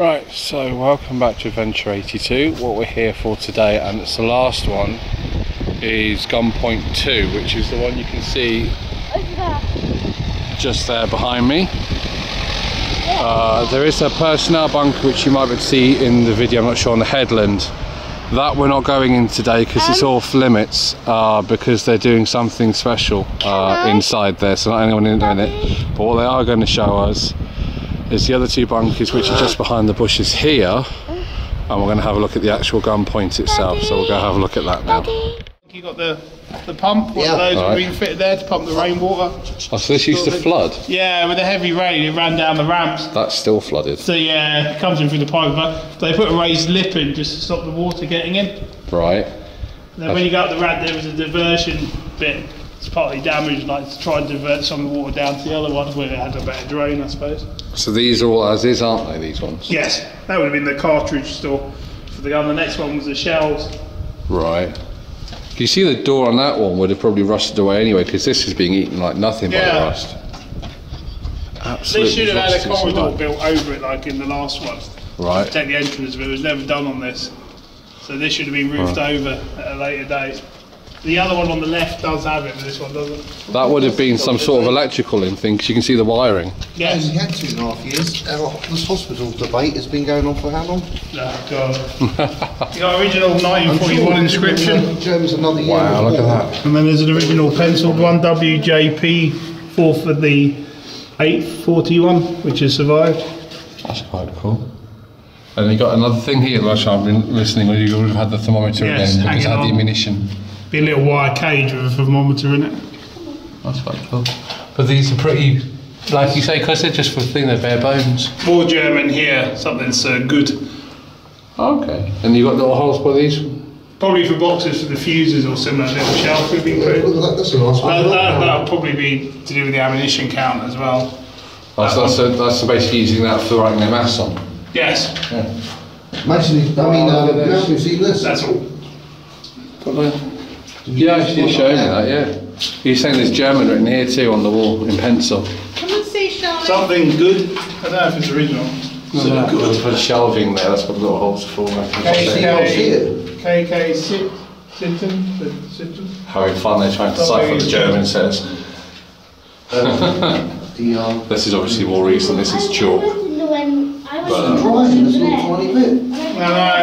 Right, so welcome back to Adventure 82. What we're here for today, and it's the last one, is Gunpoint 2, which is the one you can see just there behind me. There is a personnel bunker which you might be able to see in the video, I'm not sure, on the headland. That we're not going in today because it's off limits, because they're doing something special inside there, so not anyone in it. But what they are going to show us is the other two bunkers, which are just behind the bushes here, and we're going to have a look at the actual Gunpoint itself. So we'll go have a look at that now. You got the pump, one of those have been fitted there to pump the rainwater. Oh, so this used to flood? Yeah, with the heavy rain it ran down the ramps. That's still flooded? So yeah, it comes in through the pipe, but they put a raised lip in just to stop the water getting in. Right. And then when you go up the ramp there was a diversion bit. It's partly damaged, like to try and divert some of the water down to the other one where it had a better drain, I suppose. So these are all as is, aren't they, these ones? Yes, that would have been the cartridge store for the gun. The next one was the shells. Right. You see the door on that one would have probably rusted away anyway, because this is being eaten like nothing by the rust. Absolutely. They should have had a corridor built over it like in the last one. Right. To protect the entrance, but it was never done on this. So this should have been roofed over at a later date. The other one on the left does have it, but this one doesn't. That would have been some sort of electrical thing, because you can see the wiring. Yes. We had 2.5 years. Our this hospital debate has been going on for how long? Oh God. The original 1941 inscription. Germans another year. Wow, look at that. And then there's an original penciled one, WJP 4th of the 8th 41, which has survived. That's quite cool. And you got another thing here, last time I've been listening, where you would have had the thermometer again, because it had the ammunition. Be a little wire cage with a thermometer in it. That's quite cool. But these are pretty, like you say, because they're just for the thing, they're bare bones. More German here, something's good. Okay. And you got little holes for these? Probably for boxes for the fuses or similar little shelf we've been putting. That's a nice one. That'll probably be to do with the ammunition count as well. Oh, so that's basically using that for writing their maths on? Yes. Yeah. Imagine if, now we've seen this. That's all. Yeah, actually you're showing me that, yeah. You're saying there's German written here too on the wall in pencil. Come and see, Charlotte. Something good. I don't know if it's original. No, good. Put shelving there, that's what the little holes for. KK Sitten. Having fun, they're trying to decipher what the German says. This is obviously more recent, this is chalk. No,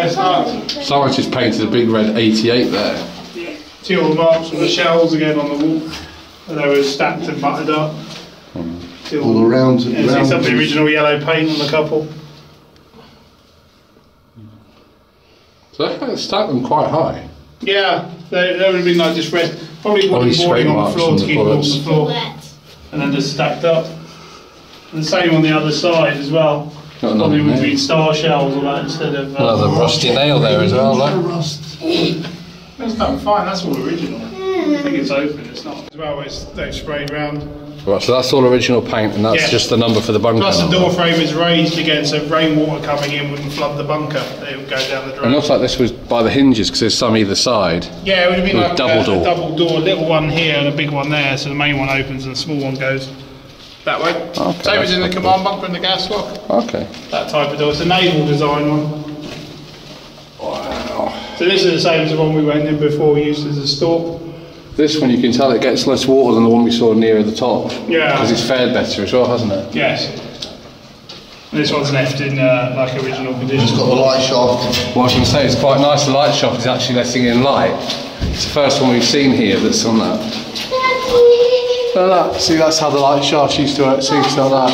it's not. Someone just painted a big red 88 there. Teal marks from the shells again on the wall. And they were stacked and buttered up. All around. See some of the original yellow paint on the couple. So they stacked them quite high. Yeah, they would have been like just red. Probably wooden boarding on the floor to keep them off the floor. And then just stacked up. And the same on the other side as well. Probably would have been star shells or that instead of... Another rusty nail there as well, like. That's not fine, that's all original. I think it's open, it's not. As well, they've sprayed round. Right, so that's all original paint, and that's just the number for the bunker. Plus the door frame is raised again, so rainwater coming in wouldn't flood the bunker. It would go down the drain. It looks like this was by the hinges, because there's some either side. Yeah, it would have been like a double door, a little one here and a big one there, so the main one opens and the small one goes that way. Okay, Same as in the command bunker and the gas lock. Okay. That type of door. It's a naval design one. Wow. So this is the same as the one we went in before, we used as a store. This one you can tell it gets less water than the one we saw nearer the top. Yeah. Because it's fared better as well, hasn't it? Yes. And this one's left in like original condition. It's got the light shaft. What I was going to say, it's quite nice, the light shaft is actually letting in light. It's the first one we've seen here that's on that. Look at that, see that's how the light shaft used to work, see it's like that.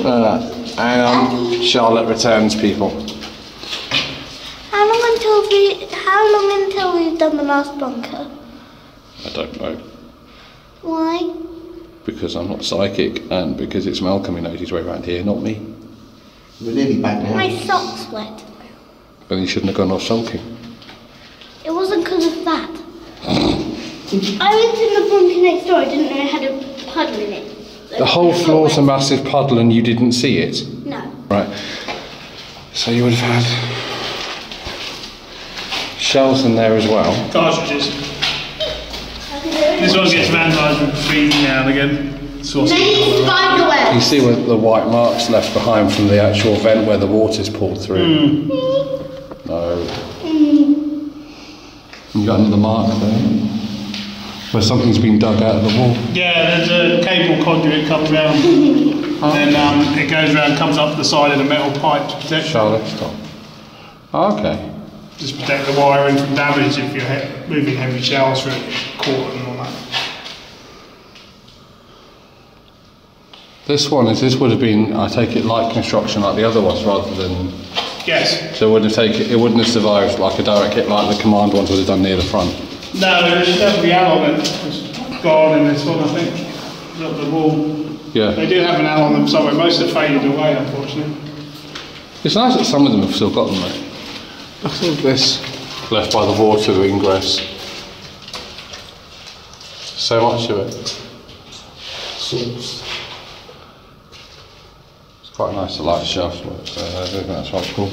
Look at that. And Charlotte returns people. How long until we've done the last bunker? I don't know. Why? Because I'm not psychic, and because it's Malcolm who knows his way around here, not me. We're nearly back now. My socks wet. Then you shouldn't have gone off sulking. It wasn't because of that. I went in the bunker next door, I didn't know it had a puddle in it. The whole floor's a massive puddle and you didn't see it? No. Right. So you would have had shells in there as well. Cartridges. This one gets vandalised with graffiti now and again. sauce. Many spider webs. You see where the white marks left behind from the actual vent where the water's poured through? No. You got another mark there, where something's been dug out of the wall. Yeah, there's a cable conduit comes round, and then it goes round, comes up the side of the metal pipe to protect. Charlotte, stop. Oh, okay. Just protect the wiring from damage if you're moving heavy shells through court and all that. This would have been, I take it, light construction like the other ones rather than... Yes. So it wouldn't have survived like a direct hit like the command ones would have done near the front. No, there's definitely alloy that's gone in this one, I think. Up the wall. Yeah. They do have an alloy on them somewhere. Most have faded away, unfortunately. It's nice that some of them have still got them though. Look at all this left by the water ingress. So much of it. It's quite nice, the light shaft work, so I think that's quite cool.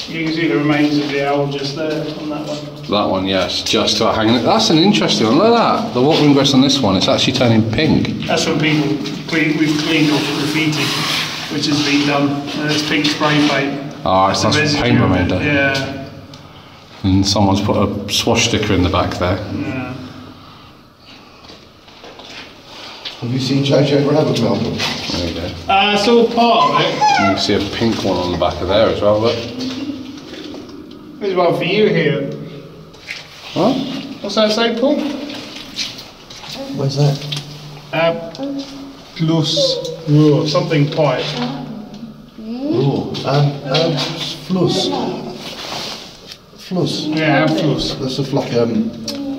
You can see the remains of the owl just there on that one. That one, yes, just about hanging it. That's an interesting one, look at that. The water ingress on this one, it's actually turning pink. That's when we've cleaned off graffiti, which has been done. There's pink spray paint. Oh, it's nice paint remainder. Yeah. And someone's put a swash sticker in the back there. Yeah. Have you seen JJ Rabbit, Malcolm? There you go. It's all part of it. And you can see a pink one on the back of there as well, look. There's one for you here. Huh? What's that say, Paul? Where's that? Plus something pipe. Oh, Fluss. Fluss. Yeah, Fluss. That's a like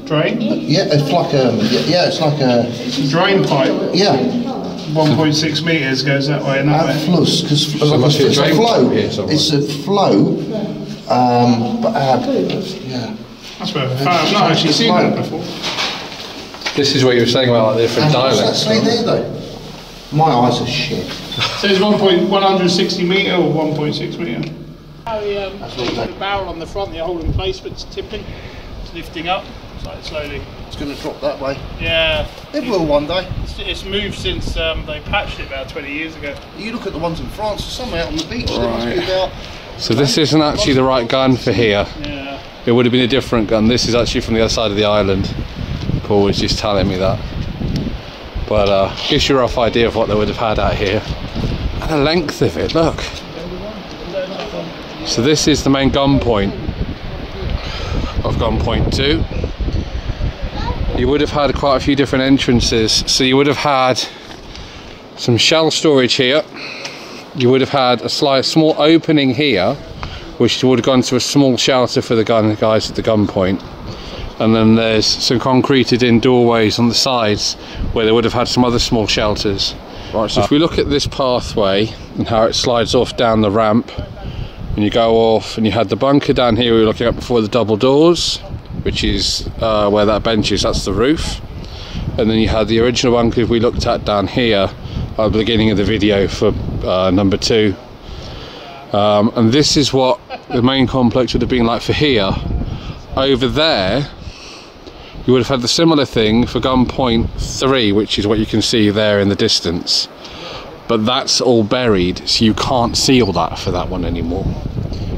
Drain? yeah, it's like yeah, it's like a It's a drain pipe. yeah. 1.6 metres goes that way and that way. Fluss, because must be a it's a drain flow. pipe here somewhere. It's a flow. But yeah. That's where I've not actually seen that before. This is what you were saying about like the different What's that dialects. say there though? My eyes are shit. So it's 160 metre or 1.6 metre. The barrel on the front, the hole in place, but it's tipping, it's lifting up, slowly. It's going to drop that way. Yeah. It will one day. It's moved since they patched it about 20 years ago. You look at the ones in France, there's some out on the beach. They must be about. So this isn't actually the right gun for here. Yeah. It would have been a different gun. This is actually from the other side of the island. Paul was just telling me that. But gives you a rough idea of what they would have had out here. And the length of it, look. So this is the main gunpoint of Gunpoint 2. You would have had quite a few different entrances. So you would have had some shell storage here. You would have had a small opening here, which would have gone to a small shelter for the guys at the gunpoint. And then there's some concreted in doorways on the sides where they would have had some other small shelters. Right, so if we look at this pathway and how it slides off down the ramp, and you go off and you had the bunker down here we were looking at before, the double doors, which is where that bench is, that's the roof. And then you had the original bunker we looked at down here at the beginning of the video for number 2. And this is what the main complex would have been like for here. Over there you would have had the similar thing for Gunpoint 3, which is what you can see there in the distance, but that's all buried, so you can't see all that for that one anymore,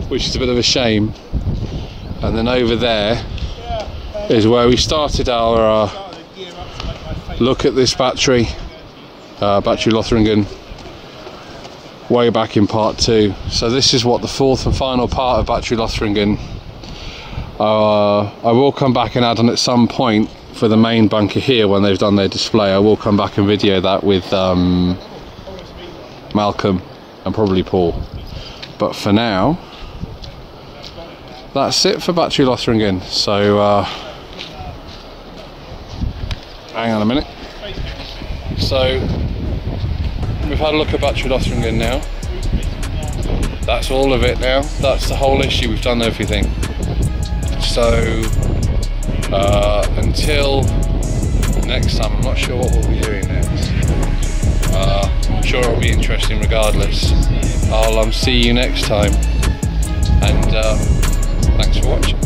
which is a bit of a shame. And then over there is where we started our look at this battery Lothringen, way back in part 2. So this is what the 4th and final part of battery Lothringen. I will come back and add on at some point for the main bunker here when they've done their display. I will come back and video that with Malcolm and probably Paul. But for now, that's it for battery Lothringen. So hang on a minute. So we've had a look at battery Lothringen now. That's all of it now. That's the whole issue. We've done everything. So until next time, I'm not sure what we'll be doing next. I'm sure it'll be interesting regardless. I'll see you next time, and thanks for watching.